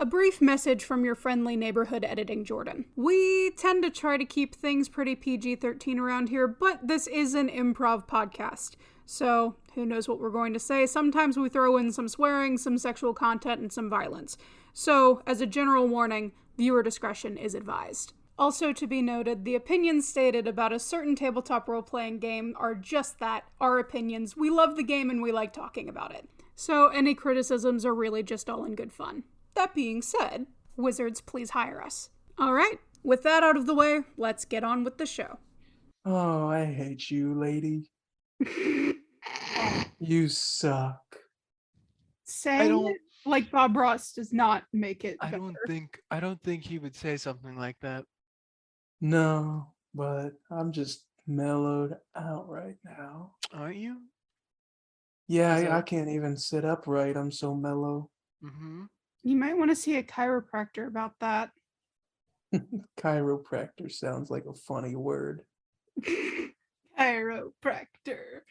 A brief message from your friendly neighborhood editing Jordan. We tend to try to keep things pretty PG-13 around here, but this is an improv podcast. So, who knows what we're going to say. Sometimes we throw in some swearing, some sexual content, and some violence. So, as a general warning, viewer discretion is advised. Also to be noted, the opinions stated about a certain tabletop role-playing game are just that, our opinions. We love the game and we like talking about it. So, any criticisms are really just all in good fun. That being said, wizards, please hire us. All right, with that out of the way, let's get on with the show. Oh, I hate you, lady. You suck. Saying it like Bob Ross does not make it better. I don't think he would say something like that. No, but I'm just mellowed out right now. Aren't you? Yeah, I can't even sit upright. I'm so mellow. Mm-hmm. You might want to see a chiropractor about that. Chiropractor sounds like a funny word. Chiropractor.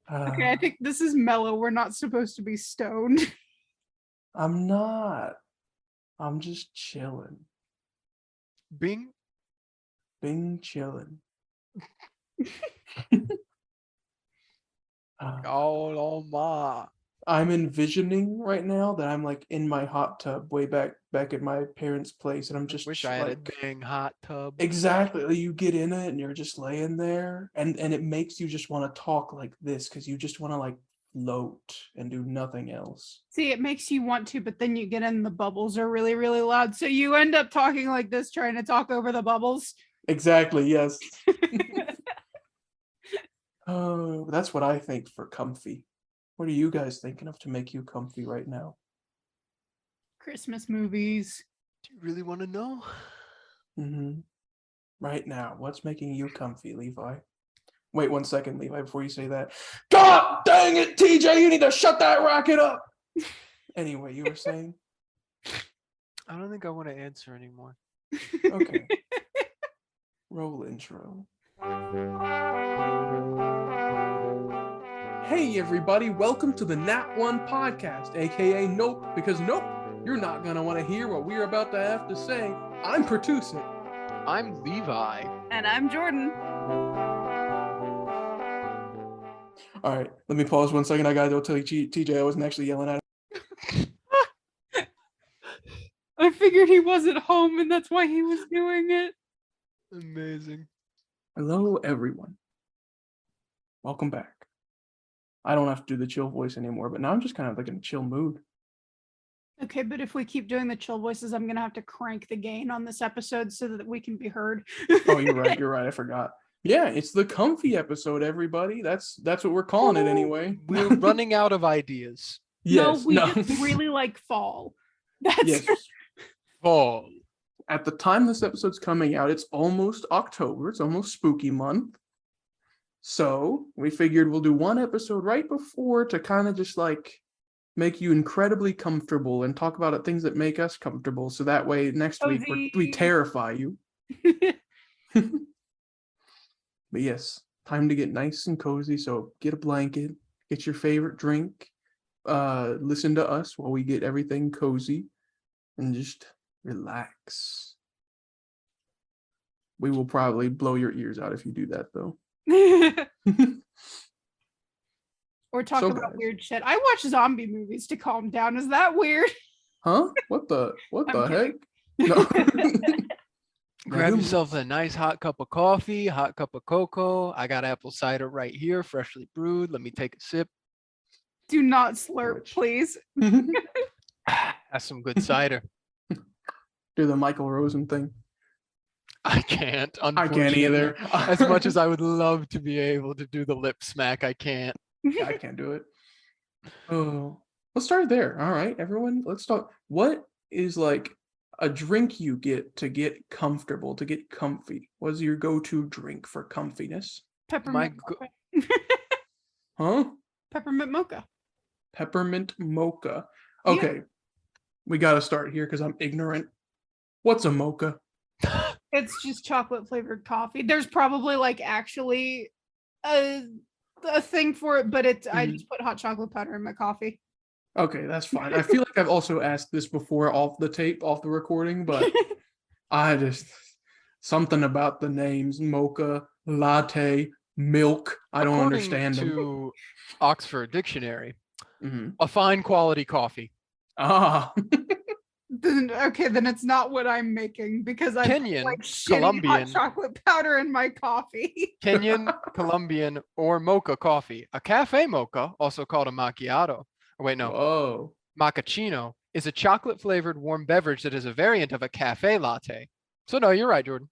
Okay, I think this is mellow. We're not supposed to be stoned. I'm not. I'm just chilling. Bing chilling. Oh my. I'm envisioning right now that I'm like in my hot tub way back at my parents' place, and I'm just wish I had a dang hot tub. Exactly. You get in it and you're just laying there, and it makes you just want to talk like this because you just want to like float and do nothing else. See, it makes you want to, but then you get in, the bubbles are really, really loud. So you end up talking like this, trying to talk over the bubbles. Exactly, yes. Oh, that's what I think for comfy. What are you guys thinking of to make you comfy right now? Christmas movies. Do you really want to know? Mm-hmm. Right now, what's making you comfy, Levi? Wait 1 second, Levi, before you say that. God dang it, TJ, you need to shut that racket up! Anyway, you were saying? I don't think I want to answer anymore. Okay. Roll intro. Hey everybody, welcome to the Nat One Podcast, aka Nope, because nope, you're not gonna want to hear what we're about to have to say. I'm Pertusik. I'm Levi. And I'm Jordan. Alright, let me pause 1 second. I gotta go tell TJ I wasn't actually yelling at him. I figured he wasn't home and that's why he was doing it. Amazing. Hello everyone. Welcome back. I don't have to do the chill voice anymore, but now I'm just kind of like in a chill mood. Okay, but if we keep doing the chill voices, I'm gonna have to crank the gain on this episode so that we can be heard. Oh, you're right. I forgot. Yeah, it's the comfy episode, everybody. That's what we're calling it anyway. We're running out of ideas. Yes, we just really like fall. That's yes. Fall. At the time this episode's coming out, it's almost October. It's almost spooky month. So we figured we'll do one episode right before to kind of just like make you incredibly comfortable and talk about things that make us comfortable. So that way next week we terrify you. But yes, time to get nice and cozy. So get a blanket, get your favorite drink, listen to us while we get everything cozy and just relax. We will probably blow your ears out if you do that though. Or talk about weird shit. I watch zombie movies to calm down. Is that weird? Huh? What the heck? No. Grab yourself a nice hot cup of coffee, hot cup of cocoa. I got apple cider right here, freshly brewed. Let me take a sip. Do not slurp, please. That's some good cider. Do the Michael Rosen thing. I can't. I can't either. As much as I would love to be able to do the lip smack, I can't. I can't do it. Oh, let's start there. All right, everyone. Let's talk. What is like a drink you get to get comfortable, to get comfy? What's your go-to drink for comfiness? Peppermint mocha. Huh? Peppermint mocha. Peppermint mocha. Okay, yeah. We got to start here because I'm ignorant. What's a mocha? It's just chocolate flavored coffee. There's probably like actually a thing for it, but it's I just put hot chocolate powder in my coffee. Okay, that's fine. I feel like I've also asked this before off the recording, but I just something about the names mocha, latte, milk. I don't According understand them. to Oxford Dictionary, Mhm. a fine quality coffee. Ah, Then it's not what I'm making because I put Kenyan, like shitty hot Colombian, chocolate powder in my coffee. Kenyan, Colombian, or mocha coffee. A cafe mocha, also called a macchiato, or wait, no, whoa. macchiato, is a chocolate-flavored warm beverage that is a variant of a cafe latte. So no, you're right, Jordan.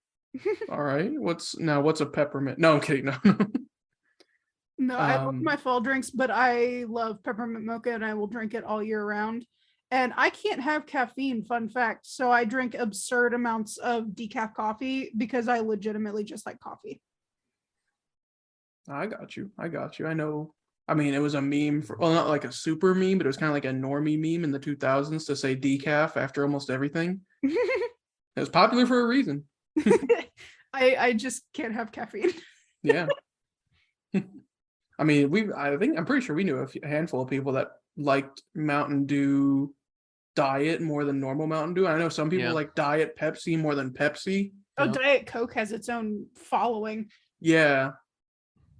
All right. What's a peppermint? No, I'm kidding. No. No, I love um, my fall drinks, but I love peppermint mocha and I will drink it all year round. And I can't have caffeine, fun fact. So I drink absurd amounts of decaf coffee because I legitimately just like coffee. I got you. I know. I mean, it was a meme for, well, not like a super meme, but it was kind of like a normie meme in the 2000s to say decaf after almost everything. It was popular for a reason. I just can't have caffeine. Yeah. I mean, I'm pretty sure we knew a handful of people that liked Mountain Dew Diet more than normal Mountain Dew. I know some people Yeah. like Diet Pepsi more than Pepsi. Oh, Yeah. Diet Coke has its own following. Yeah,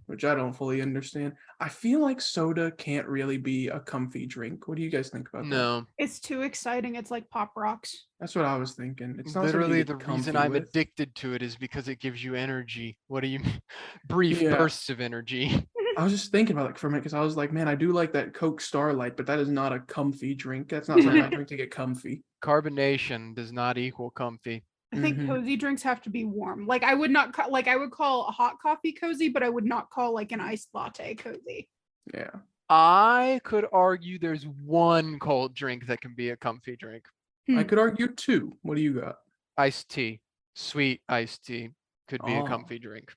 which I don't fully understand. I feel like soda can't really be a comfy drink. What do you guys think about that? No, It's too exciting. It's like Pop Rocks. That's what I was thinking. It's not literally something the to get reason comfy I'm with. addicted to it is because it gives you energy. What do you mean? Brief Yeah. bursts of energy. I was just thinking about it for a minute because I was like, man, I do like that Coke Starlight, but that is not a comfy drink. That's not something I drink to get comfy. Carbonation does not equal comfy. I think Mhm. cozy drinks have to be warm. Like I would not like I would call a hot coffee cozy, but I would not call like an iced latte cozy. Yeah. I could argue there's one cold drink that can be a comfy drink. I Hmm. could argue two. What do you got? Iced tea, sweet iced tea could be a Oh, comfy drink.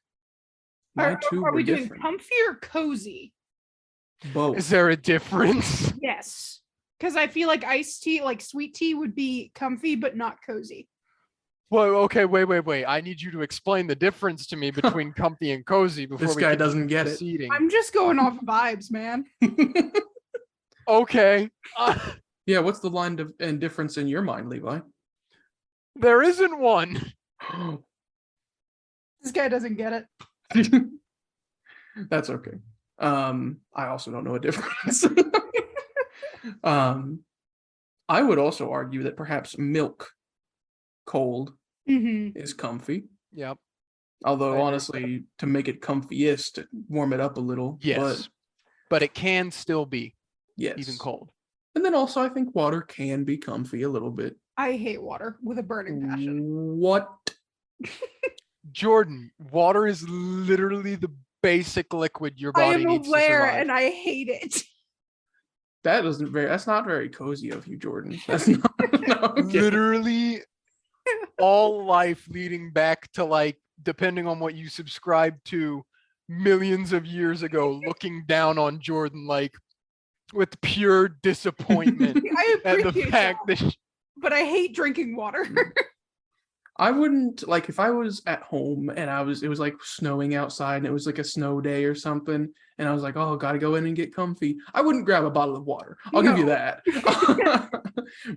my Are, two are were we doing different. comfy or cozy? Both. Is there a difference? Yes. Because I feel like iced tea, like sweet tea, would be comfy but not cozy. Well, okay, wait. I need you to explain the difference to me between comfy and cozy before This we guy continue doesn't get it. proceeding. I'm just going off vibes, man. Okay. Yeah, what's the line and difference in your mind, Levi? There isn't one. This guy doesn't get it. That's okay. I also don't know a difference. I would also argue that perhaps milk cold Mm-hmm. is comfy. Yep. I Although agree with honestly, to make it comfiest, warm it up a little. Yes. But it can still be Yes. even cold. And then also I think water can be comfy a little bit. I hate water with a burning passion. What? Jordan, water is literally the basic liquid your I body am needs to aware survive. and I hate it. That's not very cozy of you, Jordan. That's not no, I'm kidding. Literally all life leading back to, like, depending on what you subscribe to, millions of years ago, looking down on Jordan like with pure disappointment I at the appreciate fact that, that but I hate drinking water. I wouldn't like if I was at home and it was like snowing outside and it was like a snow day or something and I was like, oh, gotta go in and get comfy. I wouldn't grab a bottle of water. I'll give you No. that.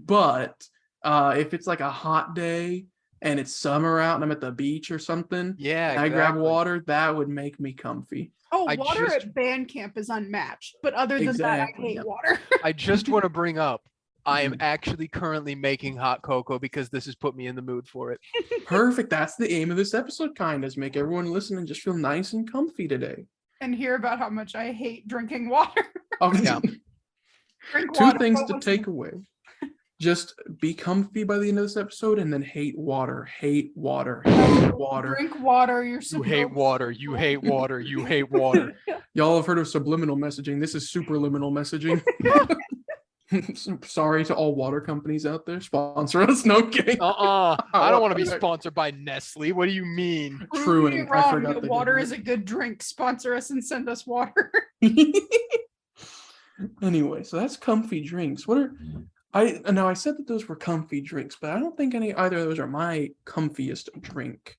But if it's like a hot day and it's summer out and I'm at the beach or something, yeah, and I grab exactly. water, that would make me comfy. Oh, I water just- at band camp is unmatched. But other than Exactly, that, I hate yeah. water. I just want to bring up, I am Mhm. actually currently making hot cocoa because this has put me in the mood for it. Perfect. That's the aim of this episode, kind of, is make everyone listen and just feel nice and comfy today. And hear about how much I hate drinking water. Yeah. Drink Two water, things don't to listen. take away. Just be comfy by the end of this episode and then hate water. Hate water. Hate water. Drink water. You're You hate water. You hate water. You hate water. Y'all have heard of subliminal messaging. This is superliminal messaging. Sorry to all water companies out there. Sponsor us. No I'm kidding. I don't want to be sponsored by Nestle. What do you mean? True, Prove me and I wrong forgot that they did water that. is a good drink. Sponsor us and send us water. Anyway, so that's comfy drinks. What are I said that those were comfy drinks, but I don't think either of those are my comfiest drink.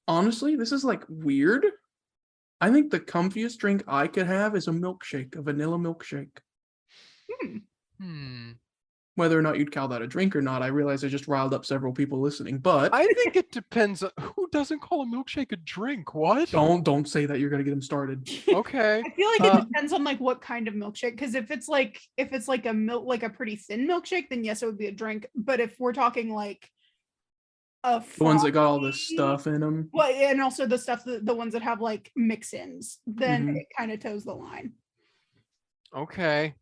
Honestly, this is like weird. I think the comfiest drink I could have is a milkshake, a vanilla milkshake. Whether or not you'd call that a drink or not, I realize I just riled up several people listening. But I think it depends. Who doesn't call a milkshake a drink? What? don't say that. You're gonna get them started. Okay. I feel like it depends on like what kind of milkshake. Because if it's like a milk, like a pretty thin milkshake, then yes, it would be a drink. But if we're talking like The ones that got all this stuff in them. well, and also the stuff the ones that have like mix-ins, then Mhm. it kind of toes the line. Okay.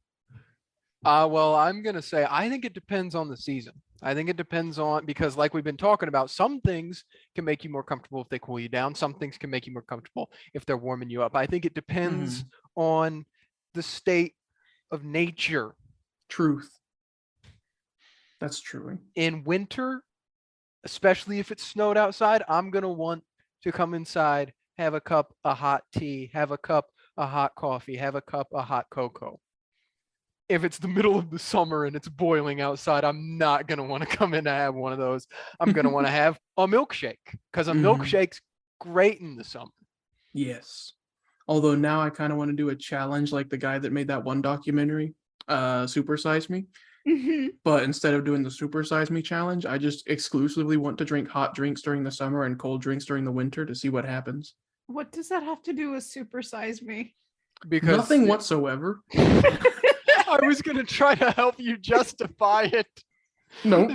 Well, I'm gonna say I think it depends on the season. I think it depends on, because like we've been talking about, some things can make you more comfortable if they cool you down. Some things can make you more comfortable if they're warming you up. I think it depends on the state of nature. Truth. That's true. In winter, especially if it snowed outside, I'm gonna want to come inside, have a cup of hot tea, have a cup of hot coffee, have a cup of hot cocoa. If it's the middle of the summer and it's boiling outside, I'm not going to want to come in and have one of those. I'm going to want to have a milkshake, because a milkshake's great in the summer. Yes. Although now I kind of want to do a challenge like the guy that made that one documentary, Super Size Me. But instead of doing the Super Size Me challenge, I just exclusively want to drink hot drinks during the summer and cold drinks during the winter to see what happens. What does that have to do with Super Size Me? Because nothing whatsoever. I was going to try to help you justify it. No.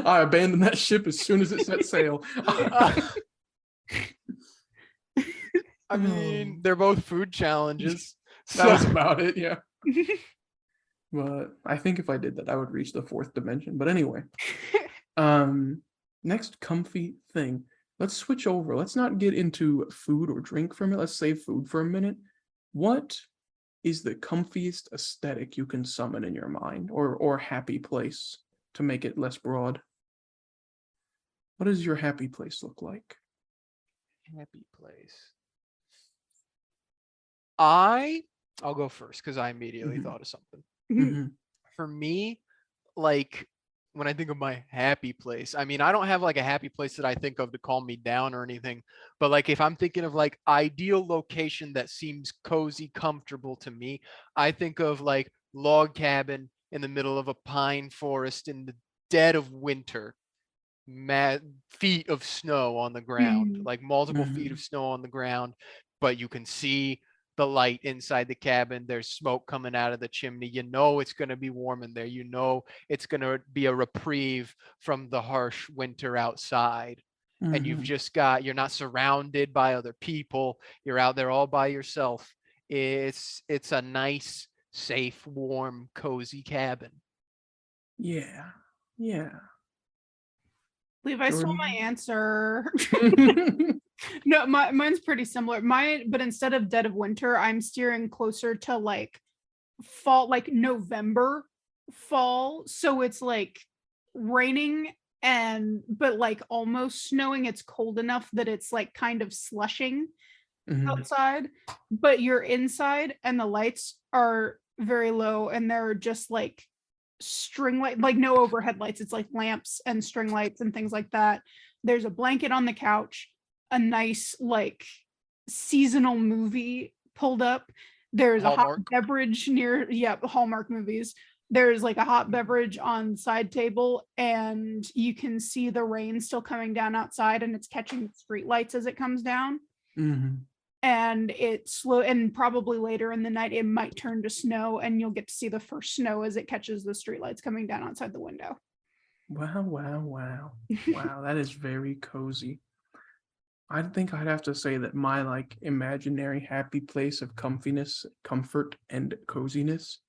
I abandoned that ship as soon as it set sail. I mean, they're both food challenges. That was about it, yeah. But I think if I did that, I would reach the fourth dimension. But anyway, next comfy thing. Let's switch over. Let's not get into food or drink for a minute. Let's save food for a minute. What is the comfiest aesthetic you can summon in your mind, or happy place, to make it less broad? What does your happy place look like? Happy place. I'll go first because I immediately thought of something. For me, like when I think of my happy place, I mean, I don't have like a happy place that I think of to calm me down or anything, but like if I'm thinking of like ideal location that seems cozy, comfortable to me, I think of like log cabin in the middle of a pine forest in the dead of winter, feet of snow on the ground, like multiple feet of snow on the ground, but you can see the light inside the cabin. There's smoke coming out of the chimney. You know it's going to be warm in there. You know it's going to be a reprieve from the harsh winter outside. And you're not surrounded by other people. You're out there all by yourself. It's a nice, safe, warm, cozy cabin. Yeah. Levi stole my answer. No, mine's pretty similar. But instead of dead of winter, I'm steering closer to like fall, like November, fall. So it's like raining but like almost snowing. It's cold enough that it's like kind of slushing outside, but you're inside and the lights are very low and they're just like string light, like no overhead lights. It's like lamps and string lights and things like that. There's a blanket on the couch, a nice like seasonal movie pulled up. There's Hallmark. A hot beverage near, Hallmark movies. There's like a hot beverage on the side table, and you can see the rain still coming down outside, and it's catching street lights as it comes down. And it's slow, and probably later in the night it might turn to snow, and you'll get to see the first snow as it catches the streetlights coming down outside the window. Wow. That is very cozy. I think I'd have to say that my like imaginary happy place of comfiness, comfort, and coziness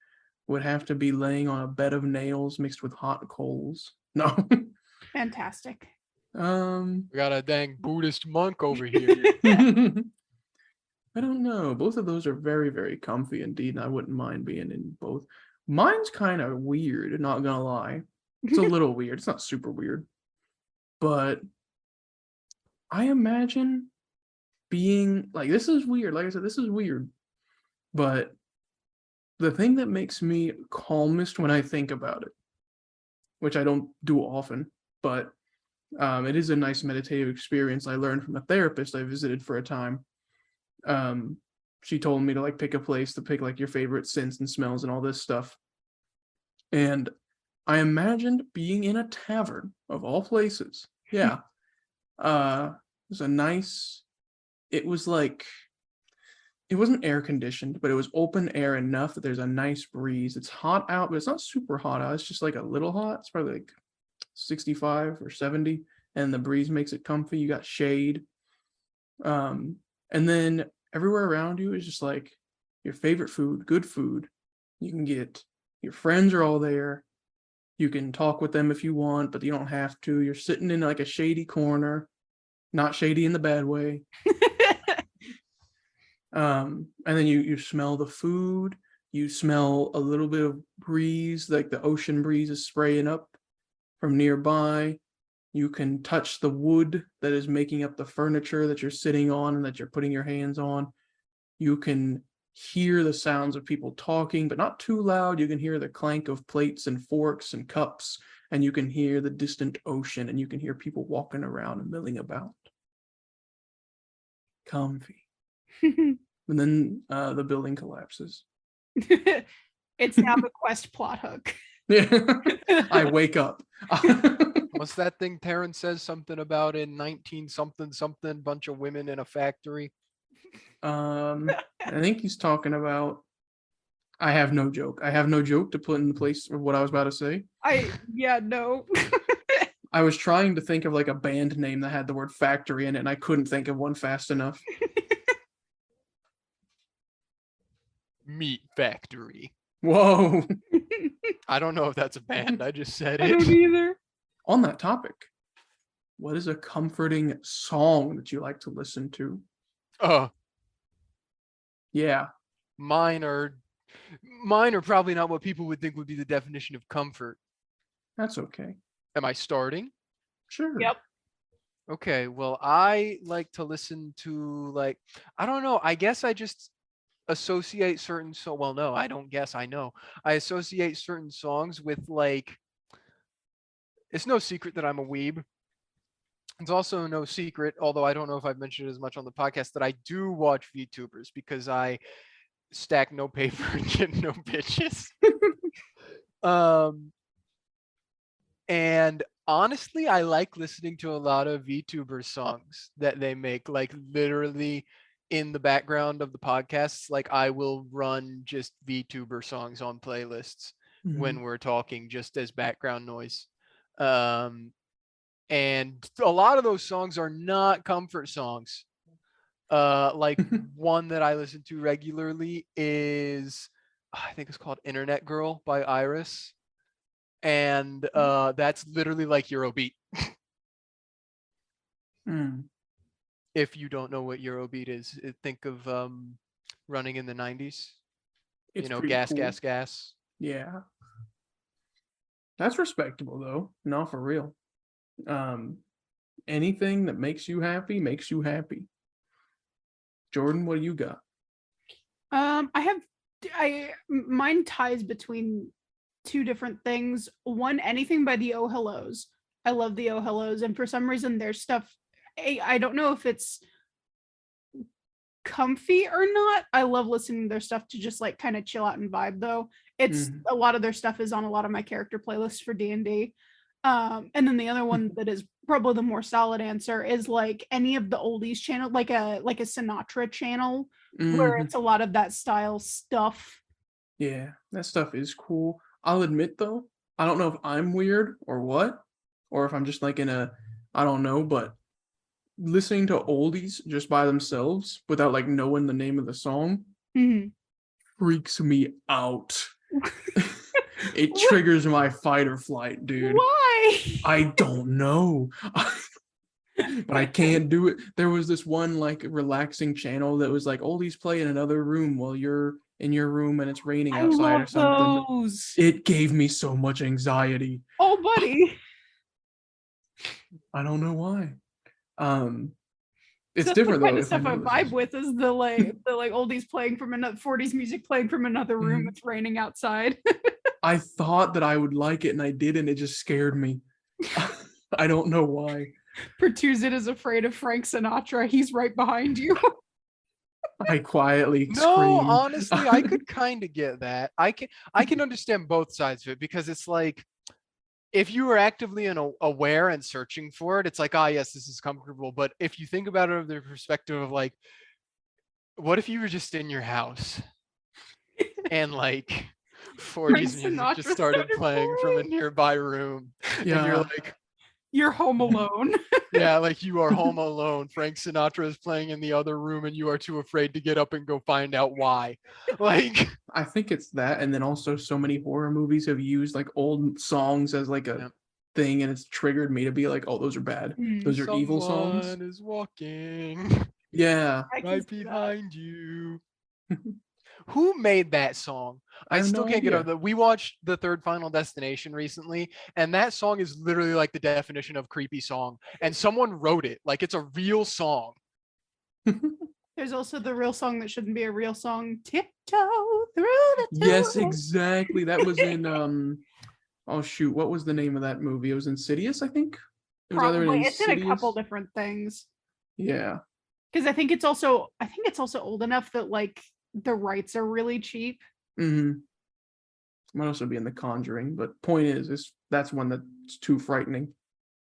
would have to be laying on a bed of nails mixed with hot coals. No. Fantastic. We got a dang Buddhist monk over here. I don't know. Both of those are very, very comfy indeed, and I wouldn't mind being in both. Mine's kind of weird, not gonna lie. It's a little weird. It's not super weird. But I imagine being like, this is weird. Like I said, this is weird. But the thing that makes me calmest when I think about it, which I don't do often, but it is a nice meditative experience I learned from a therapist I visited for a time, she told me to like pick a place to pick like your favorite scents and smells and all this stuff. And I imagined being in a tavern of all places. Yeah. It was a nice, it was like, it wasn't air conditioned, but it was open air enough that there's a nice breeze. It's hot out, but it's not super hot out. It's just like a little hot. It's probably like 65 or 70, and the breeze makes it comfy. You got shade. And then everywhere around you is just like your favorite food, good food. You can get, your friends are all there. You can talk with them if you want, but you don't have to. You're sitting in like a shady corner, not shady in the bad way. And then you smell the food. You smell a little bit of breeze, like the ocean breeze is spraying up from nearby. You can touch the wood that is making up the furniture that you're sitting on and that you're putting your hands on. You can hear the sounds of people talking, but not too loud. You can hear the clank of plates and forks and cups, and you can hear the distant ocean, and you can hear people walking around and milling about. Comfy. And then the building collapses. It's now the quest plot hook. Yeah. I wake up. What's that thing Terrence says something about in 19 something something, bunch of women in a factory? I think he's talking about, I have no joke. I have no joke to put in the place of what I was about to say. No. I was trying to think of like a band name that had the word factory in it, and I couldn't think of one fast enough. Meat Factory. Whoa. I don't know if that's a band. I just said I it. don't either. On that topic, what is a comforting song that you like to listen to? Yeah. Mine are probably not what people would think would be the definition of comfort. That's okay. Am I starting? Sure. Yep. Okay, well, I like to listen to, like, I don't know, I guess I just associate certain, so well, no, I don't guess, I know. I associate certain songs with, like, it's no secret that I'm a weeb. It's also no secret, although I don't know if I've mentioned it as much on the podcast, that I do watch VTubers because I stack no paper and get no bitches. And honestly, I like listening to a lot of VTuber songs that they make, like literally in the background of the podcasts. Like I will run just VTuber songs on playlists when we're talking, just as background noise. And a lot of those songs are not comfort songs. Like one that I listen to regularly is, I think it's called Internet Girl by Iris. And that's literally like Eurobeat. If you don't know what Eurobeat is, think of running in the 90s. It's gas, cool. gas. Yeah. That's respectable though. No, for real. Anything that makes you happy makes you happy. Jordan, what do you got? Mine ties between two different things. One, anything by the Oh Hellos. I love the Oh Hellos, and for some reason their stuff, I don't know if it's comfy or not. I love listening to their stuff to just like kind of chill out and vibe though. It's a lot of their stuff is on a lot of my character playlists for D&D. And then the other one that is probably the more solid answer is like any of the oldies channel, like a Sinatra channel, where it's a lot of that style stuff. Yeah, that stuff is cool. I'll admit though, I don't know if I'm weird or what, or if I'm just like in a, I don't know, but listening to oldies just by themselves without like knowing the name of the song freaks me out. It triggers my fight or flight, dude. Why? I don't know. But I can't do it. There was this one like relaxing channel that was like oldies play in another room while you're in your room and it's raining outside or something. Those. It gave me so much anxiety. Oh, buddy. I don't know why. It's So different the kind though. of stuff I vibe with is the oldies playing from another 40s music playing from another room. It's raining outside. I thought that I would like it and I didn't. It just scared me. I don't know why. Pertuzit is afraid of Frank Sinatra. He's right behind you. I quietly No, scream. honestly, I could kind of get that. I can understand both sides of it, because it's like, if you were actively aware and searching for it, it's like, ah, yes, this is comfortable. But if you think about it from the perspective of like, what if you were just in your house and like 40s music just started playing from a nearby room, and you're Yeah. like, You're home alone. yeah, like you are home alone. Frank Sinatra is playing in the other room, and you are too afraid to get up and go find out why. Like, I think it's that, and then also so many horror movies have used like old songs as like a yeah. thing, and it's triggered me to be like, oh, those are bad. Those are evil songs. Someone is walking Yeah. I can right see that. behind you. Who made that song? I I have still no can't get idea. over that. We watched the third Final Destination recently, and that song is literally like the definition of creepy song. And someone wrote it like it's a real song. There's also the real song that shouldn't be a real song. Tiptoe through the Yes, tulips. exactly. That was in oh shoot, what was the name of that movie? It was Insidious, I think. It was either Probably. an It's in a couple Insidious. different things. Yeah. Because I think it's also old enough that like the rights are really cheap. Mm-hmm. Might also be in The Conjuring, but point is that's one that's too frightening.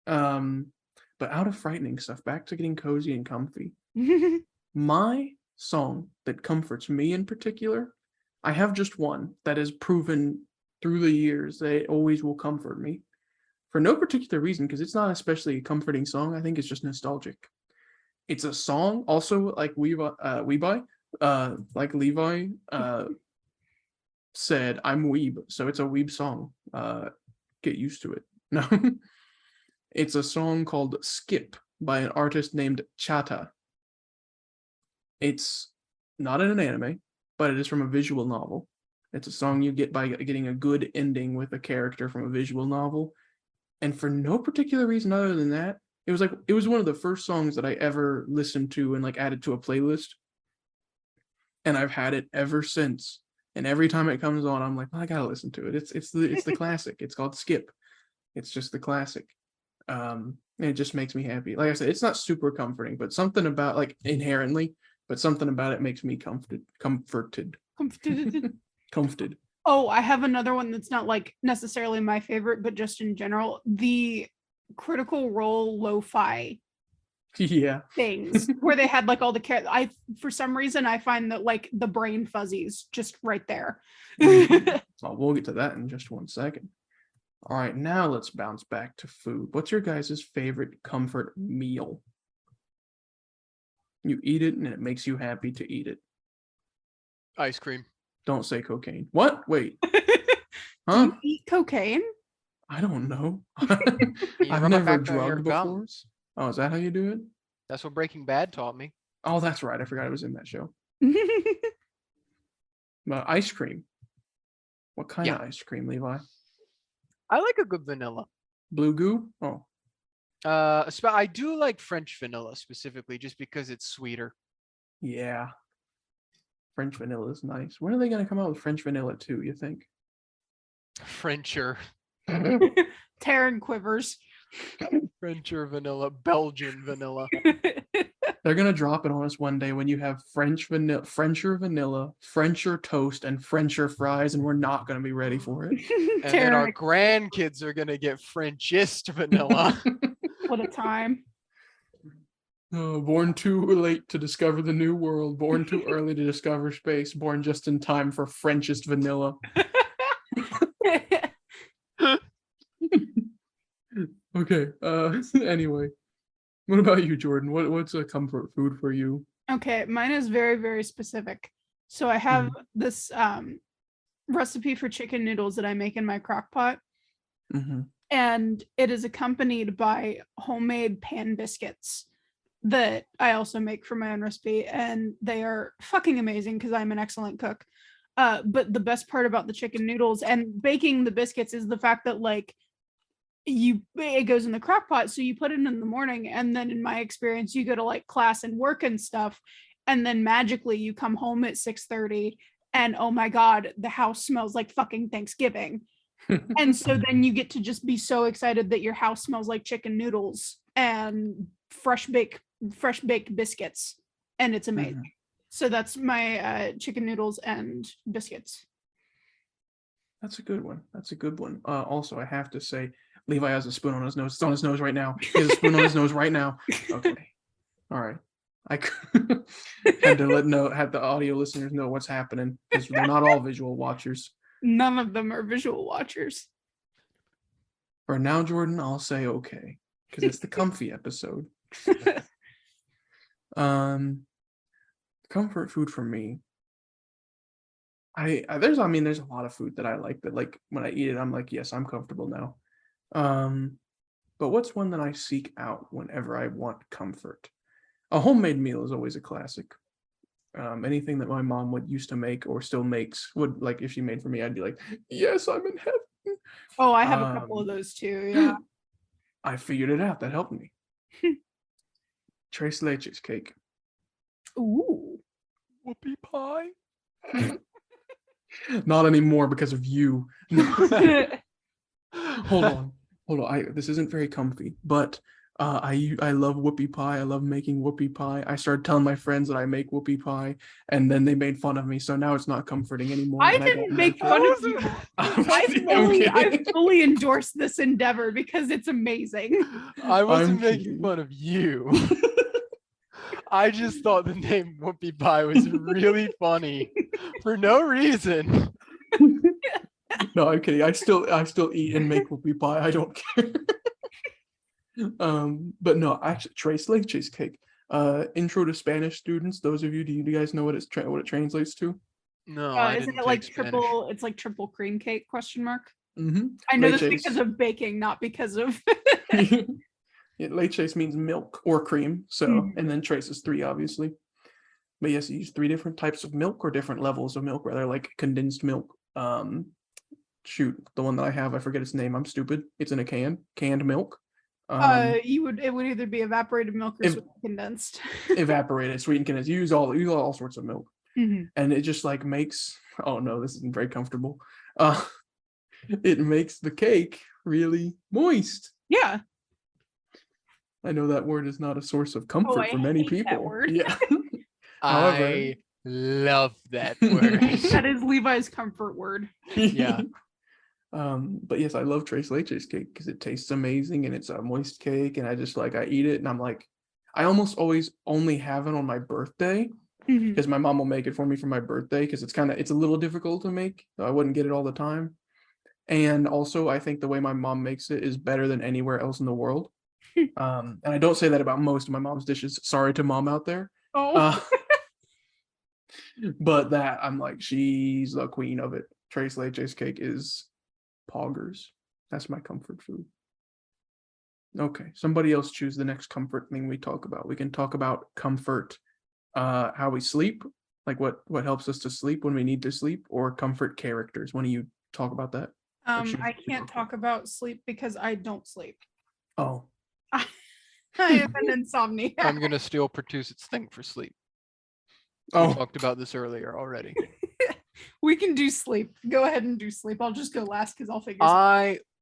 But out of frightening stuff, back to getting cozy and comfy. My song that comforts me in particular, I have just one that has proven through the years that it always will comfort me for no particular reason, because it's not especially a comforting song. I think it's just nostalgic. It's a song also like like Levi said, I'm weeb, so it's a weeb song. Get used to it. No. It's a song called Skip by an artist named Chata. It's not in an anime, but it is from a visual novel. It's a song you get by getting a good ending with a character from a visual novel. And for no particular reason other than that, it was one of the first songs that I ever listened to and like added to a playlist. And I've had it ever since. And every time it comes on, I'm like, well, I gotta listen to it. It's the classic. It's called Skip. It's just the classic. And it just makes me happy. Like I said, it's not super comforting, but something about like inherently, but something about it makes me comforted. Comforted. Oh, I have another one that's not like necessarily my favorite, but just in general, the Critical Role lo-fi Yeah. things where they had like all the I for some reason I find that like the brain fuzzies just right there. So we'll get to that in just one second. All right, now let's bounce back to food. What's your guys' favorite comfort meal? You eat it and it makes you happy to eat it. Ice cream. Don't say cocaine. What? Wait. Do Huh? you eat cocaine? I don't know. You I've rub a never factor on your drugged before. gums. Oh, is that how you do it? That's what Breaking Bad taught me. Oh, that's right. I forgot it was in that show. But ice cream. What kind Yeah. of ice cream, Levi? I like a good vanilla. Blue goo? Oh, I do like French vanilla specifically, just because it's sweeter. yeah. French vanilla is nice. When are they going to come out with French vanilla too, you think? Frencher, Taryn quivers. Frencher vanilla, Belgian vanilla. They're going to drop it on us one day when you have Frencher vanilla, Frencher toast, and Frencher fries, and we're not going to be ready for it. And then our grandkids are gonna get Frenchist vanilla. What a time. Oh, born too late to discover the new world, born too early to discover space, born just in time for Frenchist vanilla. Okay, anyway. What about you, Jordan? What's a comfort food for you? Okay, mine is very, very specific. So I have this recipe for chicken noodles that I make in my crock pot. Mm-hmm. And it is accompanied by homemade pan biscuits that I also make for my own recipe. And they are fucking amazing because I'm an excellent cook. But the best part about the chicken noodles and baking the biscuits is the fact that like it goes in the crock pot, so you put it in the morning, and then in my experience you go to like class and work and stuff, and then magically you come home at 6:30 and oh my god, the house smells like fucking Thanksgiving. And so then you get to just be so excited that your house smells like chicken noodles and fresh baked biscuits, and it's amazing. So that's my chicken noodles and biscuits. That's a good one. That's a good one. Also, I have to say, Levi has a spoon on his nose. It's on his nose right now. He has a spoon on his nose right now. Okay. All right. I had to had the audio listeners know what's happening because they're not all visual watchers. None of them are visual watchers. For now, Jordan, I'll say okay because it's the comfy episode. Comfort food for me. There's a lot of food that I like that, like, when I eat it, I'm like, yes, I'm comfortable now. But what's one that I seek out whenever I want comfort? A homemade meal is always a classic. Anything that my mom used to make or still makes would, like, if she made for me, I'd be like, yes, I'm in heaven. Oh, I have a couple of those too. Yeah. I figured it out. That helped me. Tres leches cake. Ooh. Whoopie pie. Not anymore because of you. Hold on. This isn't very comfy, but I love whoopie pie. I love making whoopie pie. I started telling my friends that I make whoopie pie, and then they made fun of me. So now it's not comforting anymore. I didn't make fun of you. I fully endorse this endeavor because it's amazing. I wasn't making fun of you. I just thought the name Whoopie Pie was really funny for no reason. No, I'm kidding. I still eat and make whoopie pie. I don't care. But no, actually, tres leches cake. Intro to Spanish students. Those of you, do you guys know what it translates to? No, isn't it like triple? It's like triple cream cake? Question mark. Mm-hmm. I know this because of baking, not because of. Leches means milk or cream. So, and then tres is 3, obviously. But yes, you use 3 different types of milk or different levels of milk, rather, like condensed milk. Shoot, the one that I have, I forget its name. I'm stupid. It's in a canned milk. It would either be evaporated milk or sweet condensed. Evaporated, sweet and condensed. You use all sorts of milk, and it just like makes. Oh no, this isn't very comfortable. It makes the cake really moist. Yeah. I know that word is not a source of comfort for many people. That word. Yeah. However, I love that word. That is Levi's comfort word. Yeah. But yes, I love tres leches cake because it tastes amazing and it's a moist cake, and I just like, I eat it and I'm like, I almost always only have it on my birthday because my mom will make it for me for my birthday because it's a little difficult to make. So I wouldn't get it all the time. And also, I think the way my mom makes it is better than anywhere else in the world. And I don't say that about most of my mom's dishes. Sorry to mom out there. Oh. But that, I'm like, she's the queen of it. Tres leches cake is poggers. That's my comfort food. Okay, somebody else choose the next comfort thing we talk about. We can talk about comfort, how we sleep, like what helps us to sleep when we need to sleep, or comfort characters. When do you talk about that? I can't talk about sleep because I don't sleep. Oh. I am an insomniac. I'm gonna steal Pertusit's thing for sleep. Oh. We talked about this earlier already. We can do sleep. Go ahead and do sleep. I'll just go last because I'll figure.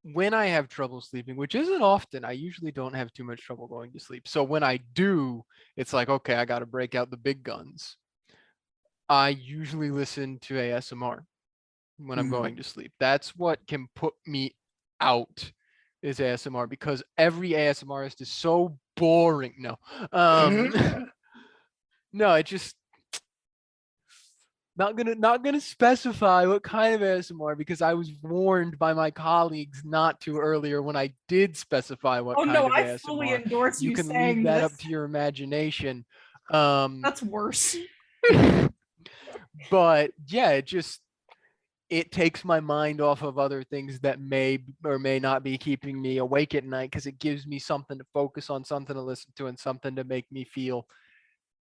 When I have trouble sleeping, which isn't often, I usually don't have too much trouble going to sleep. So when I do, it's like, okay, I got to break out the big guns. I usually listen to ASMR when I'm going to sleep. That's what can put me out, is ASMR, because every ASMRist is so boring. No, no, it just. Not gonna specify what kind of ASMR because I was warned by my colleagues not to earlier when I did specify what kind of ASMR. I fully endorse you can leave that up to your imagination. That's worse. But yeah, it takes my mind off of other things that may or may not be keeping me awake at night because it gives me something to focus on, something to listen to, and something to make me feel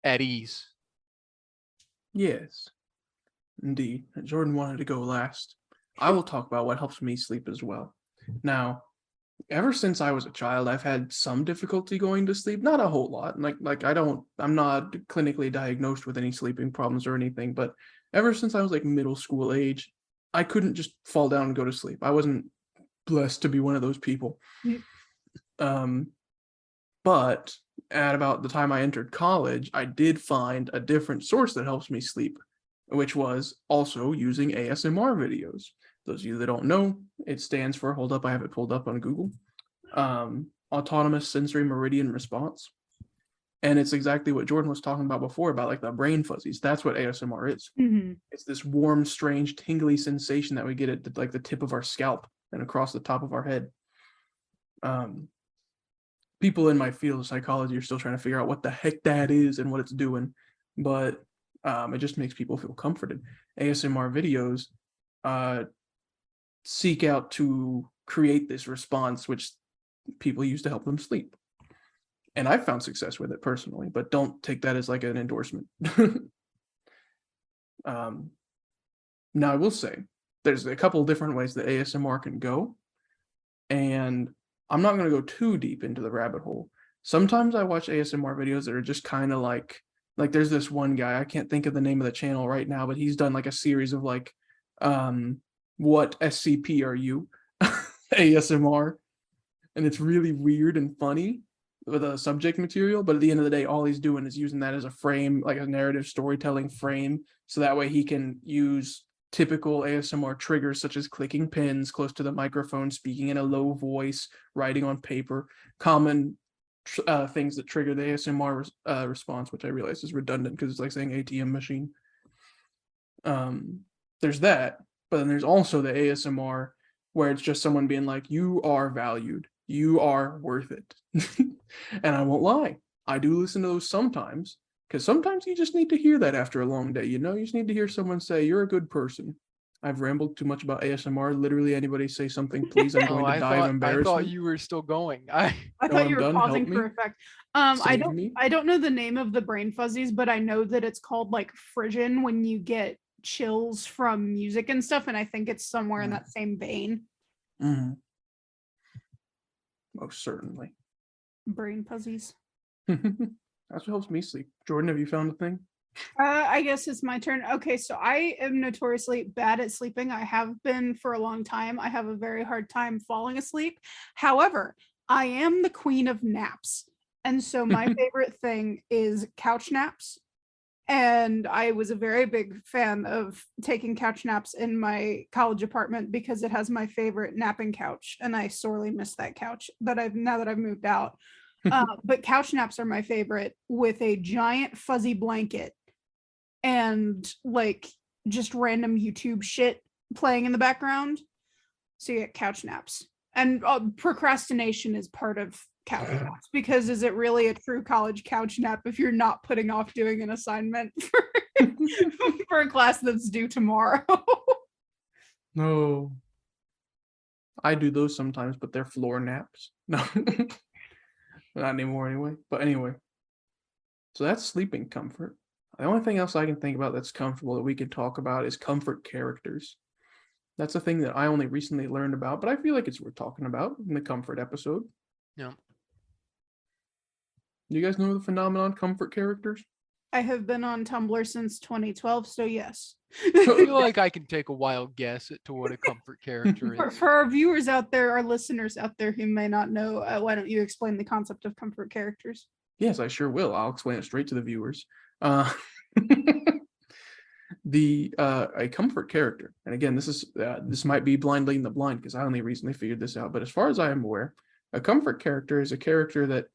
at ease. Yes. Indeed. Jordan wanted to go last. I will talk about what helps me sleep as well. Now, ever since I was a child, I've had some difficulty going to sleep. Not a whole lot. I'm not clinically diagnosed with any sleeping problems or anything, but ever since I was like middle school age, I couldn't just fall down and go to sleep. I wasn't blessed to be one of those people. But at about the time I entered college, I did find a different source that helps me sleep, which was also using ASMR videos. Those of you that don't know, it stands for, hold up, I have it pulled up on Google, Autonomous Sensory Meridian Response. And it's exactly what Jordan was talking about before, about like the brain fuzzies. That's what ASMR is. Mm-hmm. It's this warm, strange, tingly sensation that we get at like the tip of our scalp and across the top of our head. People in my field of psychology are still trying to figure out what the heck that is and what it's doing, but it just makes people feel comforted. ASMR videos seek out to create this response, which people use to help them sleep. And I've found success with it personally, but don't take that as like an endorsement. Now, I will say there's a couple different ways that ASMR can go, and I'm not going to go too deep into the rabbit hole. Sometimes I watch ASMR videos that are just kind of like there's this one guy, I can't think of the name of the channel right now, but he's done like a series of like, what SCP are you? ASMR. And it's really weird and funny with the subject material, but at the end of the day, all he's doing is using that as a frame, like a narrative storytelling frame, so that way he can use typical ASMR triggers such as clicking pins close to the microphone, speaking in a low voice, writing on paper, common things that trigger the ASMR response, which I realize is redundant because it's like saying ATM machine. There's that, but then there's also the ASMR where it's just someone being like, you are valued, you are worth it. And I won't lie, I do listen to those sometimes, because sometimes you just need to hear that after a long day. You just need to hear someone say, you're a good person. I've rambled too much about ASMR. Literally, anybody say something, please. I'm going to die of embarrassment. I thought you were still going. I thought you were pausing for effect. I don't know the name of the brain fuzzies, but I know that it's called like frisson when you get chills from music and stuff, and I think it's somewhere in that same vein. Mm-hmm. Most certainly. Brain fuzzies. That's what helps me sleep. Jordan, have you found a thing? I guess it's my turn. Okay, so I am notoriously bad at sleeping. I have been for a long time. I have a very hard time falling asleep. However, I am the queen of naps. And so my favorite thing is couch naps. And I was a very big fan of taking couch naps in my college apartment because it has my favorite napping couch. And I sorely miss that couch now that I've moved out. But couch naps are my favorite, with a giant fuzzy blanket and like just random YouTube shit playing in the background. So you get couch naps. And procrastination is part of couch naps, because is it really a true college couch nap if you're not putting off doing an assignment for a class that's due tomorrow? No. I do those sometimes, but they're floor naps. No. Not anymore anyway. But anyway. So that's sleeping comfort. The only thing else I can think about that's comfortable that we could talk about is comfort characters. That's a thing that I only recently learned about, but I feel like it's worth talking about in the comfort episode. Yeah. Do you guys know the phenomenon comfort characters? I have been on Tumblr since 2012, so yes. I feel like I can take a wild guess to what a comfort character is. For our viewers out there, our listeners out there who may not know, why don't you explain the concept of comfort characters? Yes, I sure will. I'll explain it straight to the viewers. A comfort character, and again, this might be blind leading the blind because I only recently figured this out, but as far as I am aware, a comfort character is a character that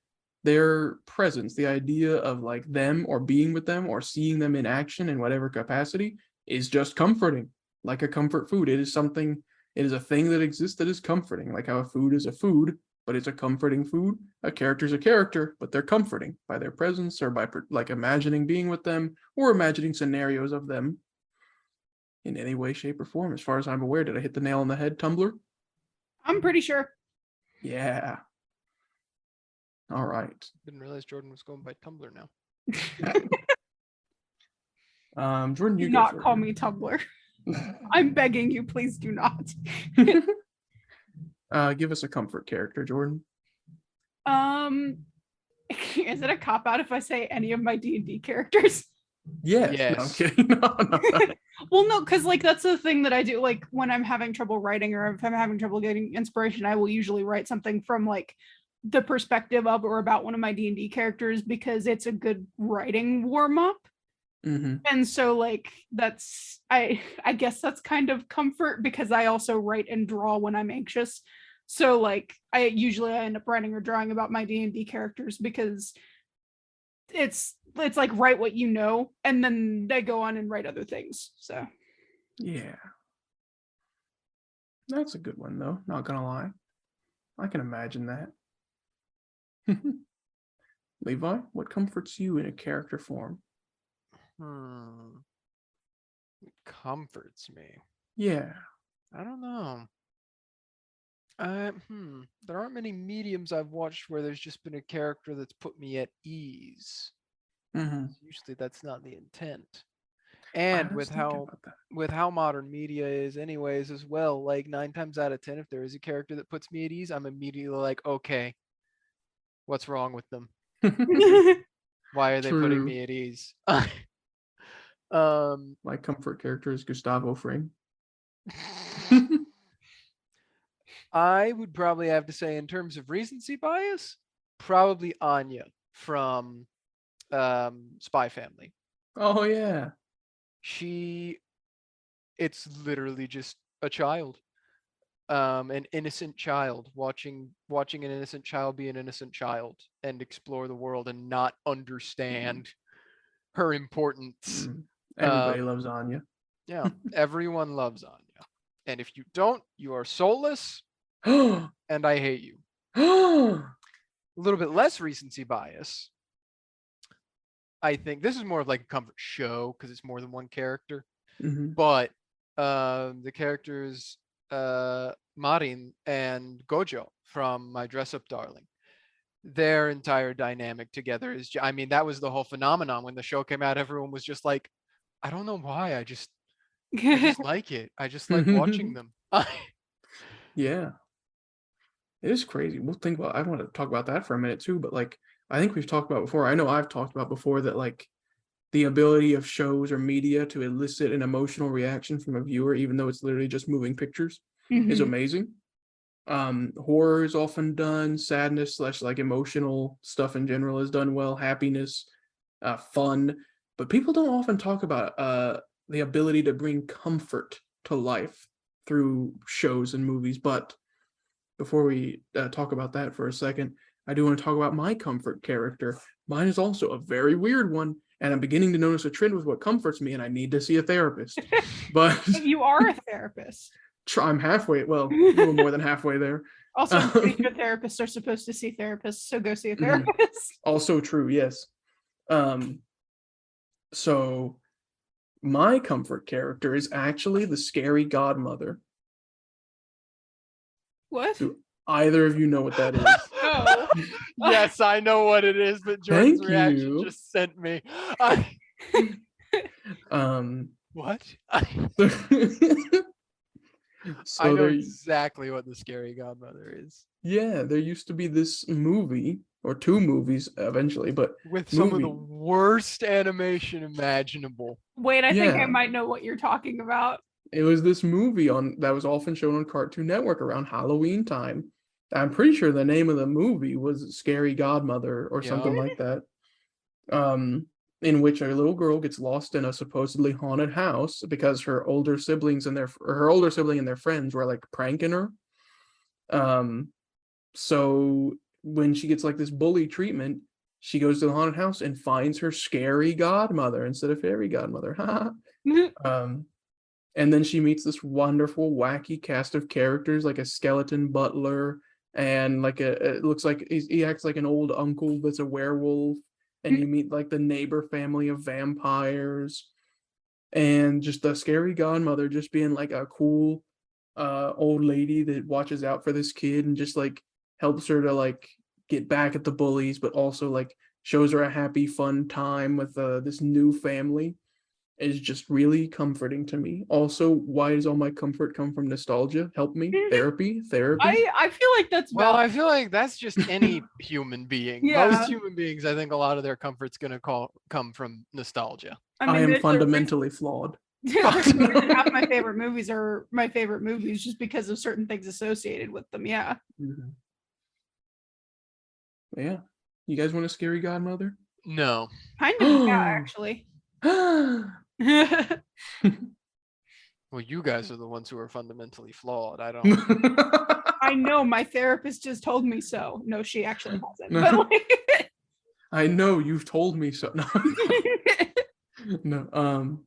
their presence, the idea of like them or being with them or seeing them in action in whatever capacity, is just comforting, like a comfort food. It is a thing that exists that is comforting, like how a food is a food, but it's a comforting food. A character is a character, but they're comforting by their presence or by like imagining being with them or imagining scenarios of them in any way, shape, or form. As far as I'm aware, did I hit the nail on the head, Tumblr? I'm pretty sure. Yeah. All right. Didn't realize Jordan was going by Tumblr now. Jordan, you do not call me Tumblr. I'm begging you, please do not. Give us a comfort character, Jordan. Is it a cop-out if I say any of my D&D characters? Yes. No, I'm kidding. No. Well, no, because like that's the thing that I do. Like when I'm having trouble writing or if I'm having trouble getting inspiration, I will usually write something from like the perspective of or about one of my D&D characters because it's a good writing warm-up. Mm-hmm. And so like that's I guess that's kind of comfort because I also write and draw when I'm anxious. So like I end up writing or drawing about my D&D characters because it's like write what you know and then I go on and write other things. So Yeah. That's a good one though, not gonna lie. I can imagine that. Levi, what comforts you in a character form? It comforts me. Yeah. I don't know. There aren't many mediums I've watched where there's just been a character that's put me at ease. Mm-hmm. Usually that's not the intent. I And was thinking about that. with how modern media is anyways as well, like 9 times out of 10, if there is a character that puts me at ease, I'm immediately like, okay, what's wrong with them? Why are they putting True. me at ease? My comfort character is Gustavo Fring. I would probably have to say in terms of recency bias, probably Anya from Spy Family. Oh yeah. It's literally just a child. An innocent child watching an innocent child be an innocent child and explore the world and not understand her importance. Everybody loves Anya. Yeah, everyone loves Anya. And if you don't, you are soulless Oh, and I hate you. A little bit less recency bias. I think this is more of like a comfort show because it's more than one character. mm-hmm. But the characters Marin and Gojo from My Dress Up Darling, their entire dynamic together is, I mean, that was the whole phenomenon when the show came out. Everyone was just like, I don't know why, I just like it. I just like watching them. Yeah. It is crazy. I want to talk about that for a minute too, but like I think we've talked about before. I know I've talked about before that like the ability of shows or media to elicit an emotional reaction from a viewer, even though it's literally just moving pictures, is amazing. Horror is often done, sadness / like emotional stuff in general is done well, happiness, fun, but people don't often talk about the ability to bring comfort to life through shows and movies. But before we talk about that for a second, I do want to talk about my comfort character. Mine is also a very weird one, and I'm beginning to notice a trend with what comforts me, and I need to see a therapist. But you are a therapist. I'm halfway, well, a little more than halfway there. Also, I'm pretty sure therapists are supposed to see therapists, so go see a therapist. Also true, yes. So my comfort character is actually the scary godmother. What? Do either of you know what that is? No. Yes, I know what it is, but Jordan's Thank reaction you. just sent me. What? So I know exactly what the scary godmother is. Yeah, there used to be this movie, or 2 movies eventually, but With some of the worst animation imaginable. Wait, I think I might know what you're talking about. It was this movie that was often shown on Cartoon Network around Halloween time. I'm pretty sure the name of the movie was Scary Godmother or something like that. In which a little girl gets lost in a supposedly haunted house because her older sibling and their friends were like pranking her. So when she gets like this bully treatment, she goes to the haunted house and finds her scary godmother instead of fairy godmother. And then she meets this wonderful, wacky cast of characters like a skeleton butler and like it looks like he acts like an old uncle that's a werewolf. And you meet like the neighbor family of vampires and just the scary godmother just being like a cool old lady that watches out for this kid and just like helps her to like get back at the bullies, but also like shows her a happy, fun time with this new family is just really comforting to me. Also, why does all my comfort come from nostalgia? Help me. Therapy. I feel like that's Well, valid. I feel like that's just any human being. Yeah. Most human beings, I think a lot of their comfort's gonna come from nostalgia. I am fundamentally flawed. Half my favorite movies are my favorite movies just because of certain things associated with them. Yeah. Yeah. You guys want a scary godmother? No. Kind of, yeah, actually. Well, you guys are the ones who are fundamentally flawed. I don't. I know, my therapist just told me so. No, she actually hasn't. No. But like... I know you've told me so. No.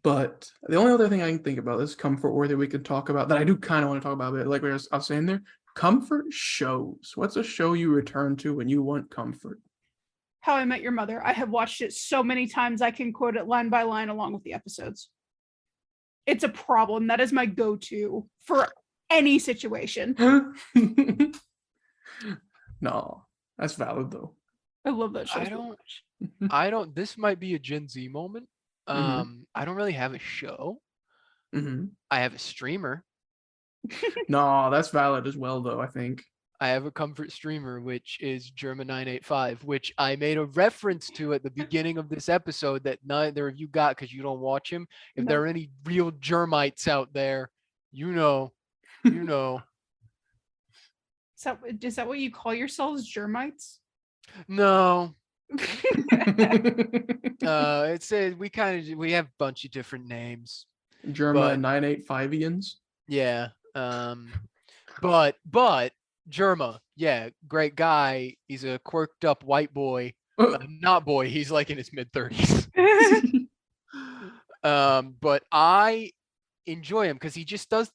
But the only other thing I can think about is comfort worthy we could talk about that I do kind of want to talk about, but like I was saying there, comfort shows. What's a show you return to when you want comfort? How I Met Your Mother. I have watched it so many times I can quote it line by line along with the episodes. It's a problem. That is my go-to for any situation. No, that's valid though. I love that show so much. I don't. This might be a Gen Z moment. Mhm. I don't really have a show. Mm-hmm. I have a streamer. No, that's valid as well though, I think. I have a comfort streamer, which is Germa985, which I made a reference to at the beginning of this episode that neither of you got because you don't watch him. If there are any real Germites out there, you know. Is that what you call yourselves, Germites? No. It's we have a bunch of different names. Germa 985ians. Yeah. But Germa, yeah, great guy. He's a quirked up white boy. Not boy, he's like in his mid-30s. But I enjoy him because he does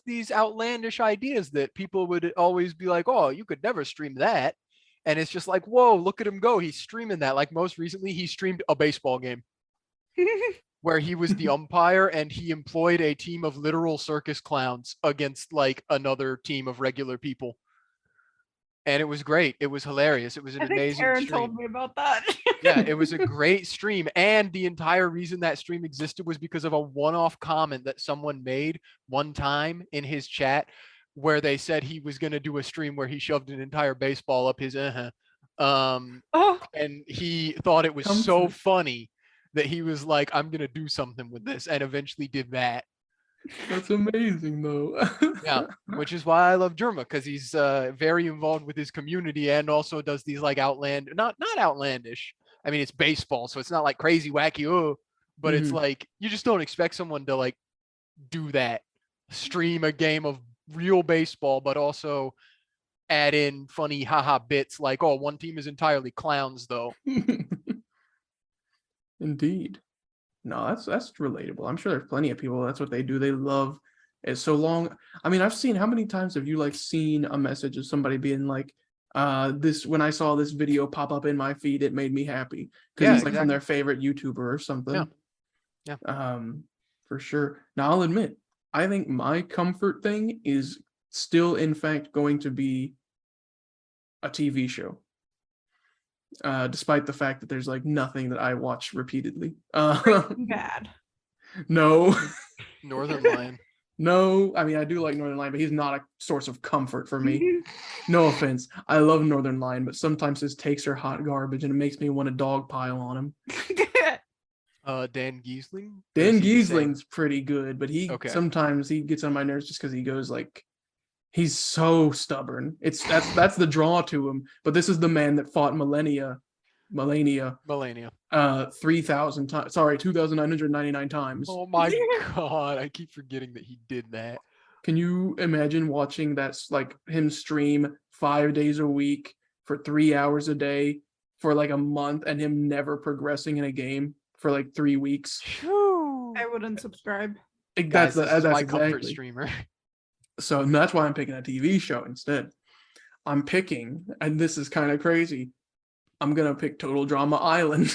these outlandish ideas that people would always be like, oh, you could never stream that. And it's just like, whoa, look at him go. He's streaming that. Like most recently, he streamed a baseball game where he was the umpire and he employed a team of literal circus clowns against like another team of regular people. And it was great. It was hilarious. It was an amazing Aaron stream. told me about that. Yeah, it was a great stream. And the entire reason that stream existed was because of a one-off comment that someone made one time in his chat where they said he was going to do a stream where he shoved an entire baseball up his and he thought it was so funny that he was like, I'm going to do something with this, and eventually did that. That's amazing though. Yeah, which is why I love Germa, because he's very involved with his community and also does these like not outlandish. I mean, it's baseball, so it's not like crazy wacky, but it's like you just don't expect someone to like do that, stream a game of real baseball, but also add in funny haha bits like, oh, one team is entirely clowns though. Indeed. No, that's relatable. I'm sure there's plenty of people that's what they do. They love it so long. I mean, I've seen, how many times have you like seen a message of somebody being like, this, when I saw this video pop up in my feed, it made me happy, because it's like from their favorite YouTuber or something. Yeah. For sure. Now I'll admit, I think my comfort thing is still in fact going to be a TV show. Despite the fact that there's like nothing that I watch repeatedly. Bad. No. Northern Lion. No, I mean, I do like Northern Lion, but he's not a source of comfort for me. No offense. I love Northern Lion, but sometimes his takes are hot garbage and it makes me want to dogpile on him. Dan Giesling? Dan Giesling's pretty good, but sometimes he gets on my nerves just because he goes like, he's so stubborn. That's the draw to him. But this is the man that fought Melania 3,000 times. Sorry, 2,999 times. Oh my god, I keep forgetting that he did that. Can you imagine watching that's like him stream 5 days a week for 3 hours a day for like a month and him never progressing in a game for like 3 weeks? I would unsubscribe. Guys, that's my exactly. comfort streamer. So that's why I'm picking a TV show instead. I'm picking, and this is kind of crazy, I'm gonna pick Total Drama Island.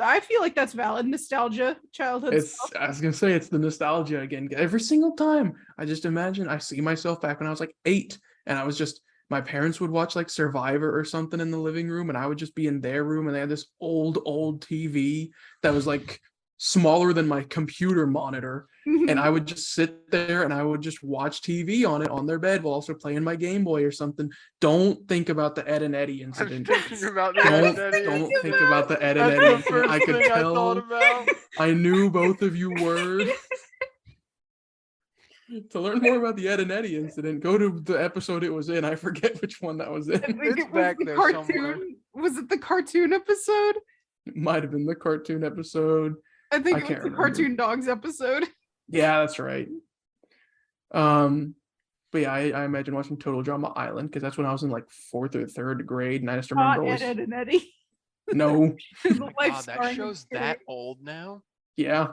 I feel like that's valid. Nostalgia, childhood stuff. I was gonna say, it's the nostalgia again. Every single time I just imagine, I see myself back when I was like 8, and I was just, my parents would watch like Survivor or something in the living room, and I would just be in their room, and they had this old TV that was like smaller than my computer monitor, and I would just sit there and I would just watch TV on it on their bed while also playing my Game Boy or something. Don't think about the Ed and Eddie incident. Don't think about the Ed and Eddie Don't incident. think about the Ed and That's Eddie the incident. first I could thing tell. I thought about. I knew both of you were. To learn more about the Ed and Eddie incident, go to the episode it was in. I forget which one that was in. I think It's it was back the there cartoon. somewhere. Was it the cartoon episode? It might have been the cartoon episode. I think I it was can't the remember. cartoon dogs episode. Yeah, that's right. But yeah, I imagine watching Total Drama Island because that's when I was in like 4th or 3rd grade, and I just remember always Ed and Eddie. no. The life God, that scarring show's that old now. Yeah.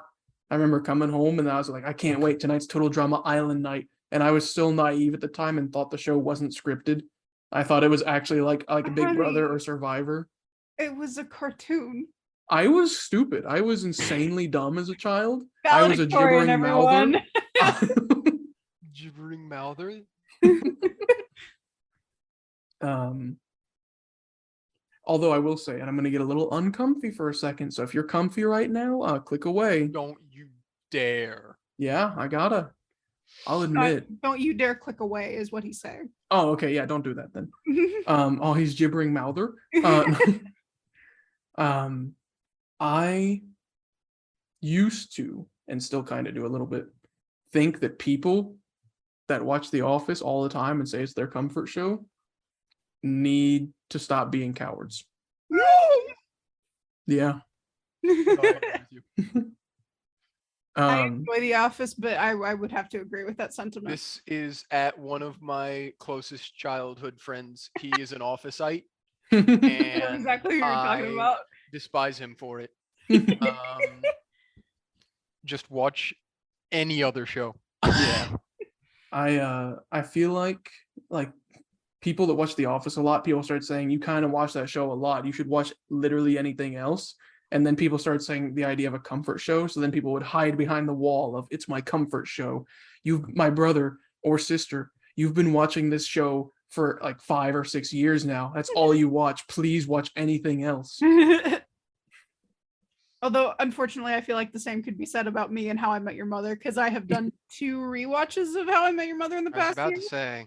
I remember coming home and I was like, I can't wait. Tonight's Total Drama Island night. And I was still naive at the time and thought the show wasn't scripted. I thought it was actually like a Big Brother or Survivor. It was a cartoon. I was stupid. I was insanely dumb as a child. I was a gibbering everyone. mouther. Gibbering mouther. Although I will say, and I'm going to get a little uncomfy for a second. So if you're comfy right now, click away. Don't you dare. Yeah, I gotta. I'll admit. Don't you dare click away is what he's saying. Oh, okay. Yeah, don't do that then. Oh, he's gibbering mouther. I used to, and still kind of do a little bit, think that people that watch The Office all the time and say it's their comfort show need to stop being cowards. Yeah. I enjoy The Office, but I would have to agree with that sentiment. This is at one of my closest childhood friends. He is an officeite, and exactly what you're talking about. Despise him for it. Just watch any other show. Yeah. I feel like people that watch The Office a lot, people start saying you kind of watch that show a lot. You should watch literally anything else. And then people start saying the idea of a comfort show. So then people would hide behind the wall of it's my comfort show. My brother or sister, you've been watching this show for like 5 or 6 years now. That's all you watch. Please watch anything else. Although, unfortunately, I feel like the same could be said about me and How I Met Your Mother, because I have done 2 rewatches of How I Met Your Mother in the past I was about year. to say.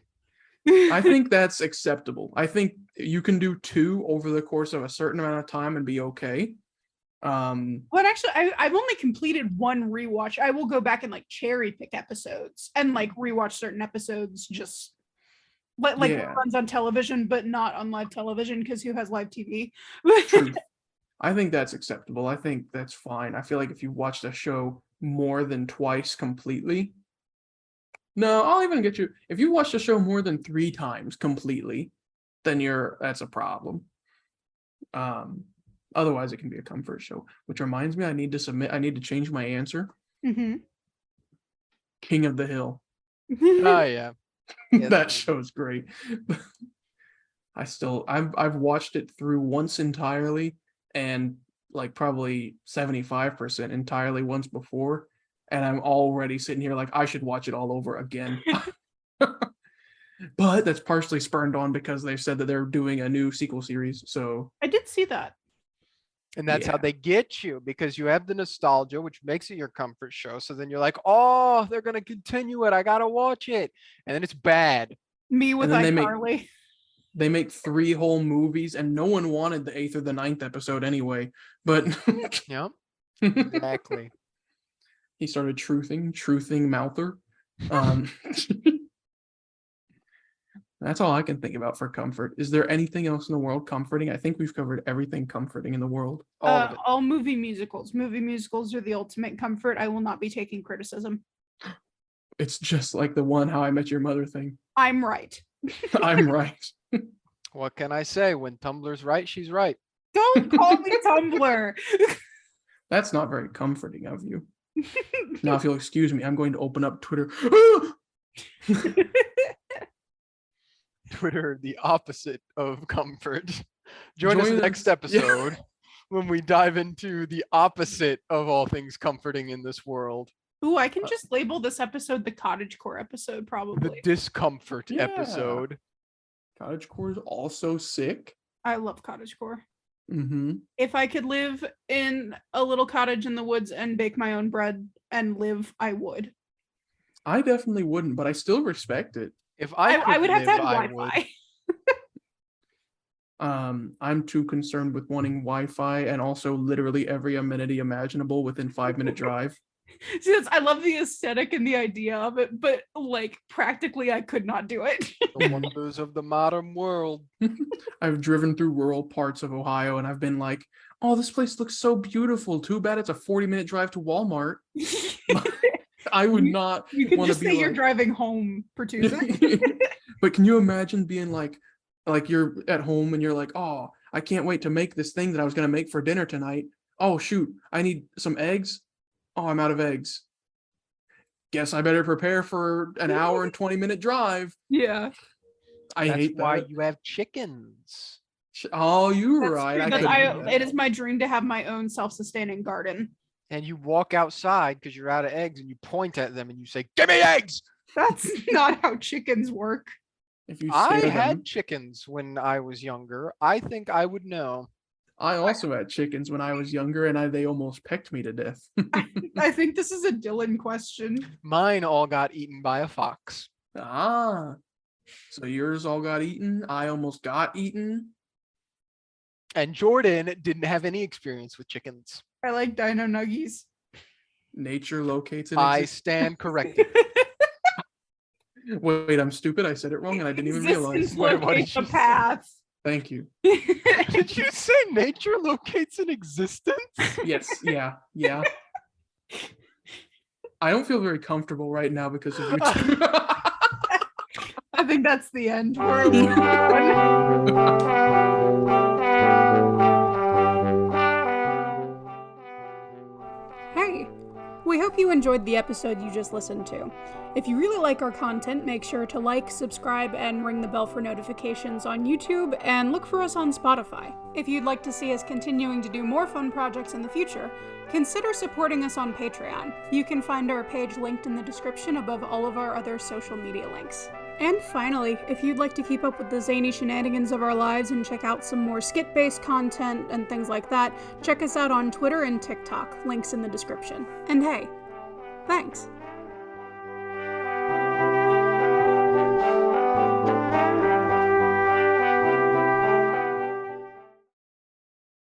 I think that's acceptable. I think you can do 2 over the course of a certain amount of time and be okay. But actually, I've only completed 1 rewatch. I will go back and like cherry pick episodes and like rewatch certain episodes just like it runs on television, but not on live television because who has live TV? Truth. I think that's acceptable. I think that's fine. I feel like if you watched a show more than twice completely, no, I'll even get you. If you watched a show more than 3 times completely, then that's a problem. Otherwise, it can be a comfort show. Which reminds me, I need to change my answer. Mm-hmm. King of the Hill. Oh yeah. That show's great. I've watched it through once entirely and like probably 75% entirely once before, and I'm already sitting here like I should watch it all over again. But that's partially spurned on because they said that they're doing a new sequel series. So I did see that. And that's how they get you, because you have the nostalgia, which makes it your comfort show. So then you're like, oh, they're going to continue it. I got to watch it. And then it's bad. Me with iCarly. They make 3 whole movies, and no one wanted the 8th or the 9th episode anyway. But yeah, exactly. He started truthing mouther. That's all I can think about for comfort. Is there anything else in the world comforting? I think we've covered everything comforting in the world. All movie musicals. Movie musicals are the ultimate comfort. I will not be taking criticism. It's just like the one How I Met Your Mother thing. I'm right. I'm right. What can I say? When Tumblr's right, she's right. Don't call me Tumblr. That's not very comforting of you. Now, if you'll excuse me, I'm going to open up Twitter. Twitter, the opposite of comfort. Join us next episode when we dive into the opposite of all things comforting in this world. Ooh, I can just label this episode the cottagecore episode, probably. The discomfort episode. Cottagecore is also sick. I love cottagecore. Mm-hmm. If I could live in a little cottage in the woods and bake my own bread and live, I would. I definitely wouldn't, but I still respect it. If I would have to have Wi-Fi. I'm too concerned with wanting Wi-Fi and also literally every amenity imaginable within 5-minute drive. See, I love the aesthetic and the idea of it, but like practically I could not do it. The wonders of the modern world. I've driven through rural parts of Ohio and I've been like, oh, this place looks so beautiful. Too bad it's a 40-minute drive to Walmart. I would not You could want just to be say you're like... driving home for Tuesday. But can you imagine being like you're at home and you're like, oh, I can't wait to make this thing that I was going to make for dinner tonight. Oh, shoot, I need some eggs. Oh, I'm out of eggs. Guess I better prepare for an hour and 20-minute drive. Yeah. I hate that. That's why you have chickens. Oh, you're That's right. true. I That's- couldn't do that. it is my dream to have my own self-sustaining garden. And you walk outside because you're out of eggs and you point at them and you say, give me eggs. That's not how chickens work. If you I say had them, chickens when I was younger. I think I would know. I also had chickens when I was younger, and they almost pecked me to death. I think this is a Dylan question. Mine all got eaten by a fox. Ah, so yours all got eaten. I almost got eaten. And Jordan didn't have any experience with chickens. I like dino nuggies. Nature locates an I existence. stand corrected. Wait, I'm stupid. I said it wrong, and I didn't even realize. Existence Wait, what did locates the you say? path. Thank you. Did you say nature locates an existence? Yes, yeah. I don't feel very comfortable right now because of you two. I think that's the end. We're leaving this one. Hey, we hope you enjoyed the episode you just listened to. If you really like our content, make sure to like, subscribe, and ring the bell for notifications on YouTube, and look for us on Spotify. If you'd like to see us continuing to do more fun projects in the future, consider supporting us on Patreon. You can find our page linked in the description above all of our other social media links. And finally, if you'd like to keep up with the zany shenanigans of our lives and check out some more skit-based content and things like that, check us out on Twitter and TikTok, links in the description. And hey, thanks!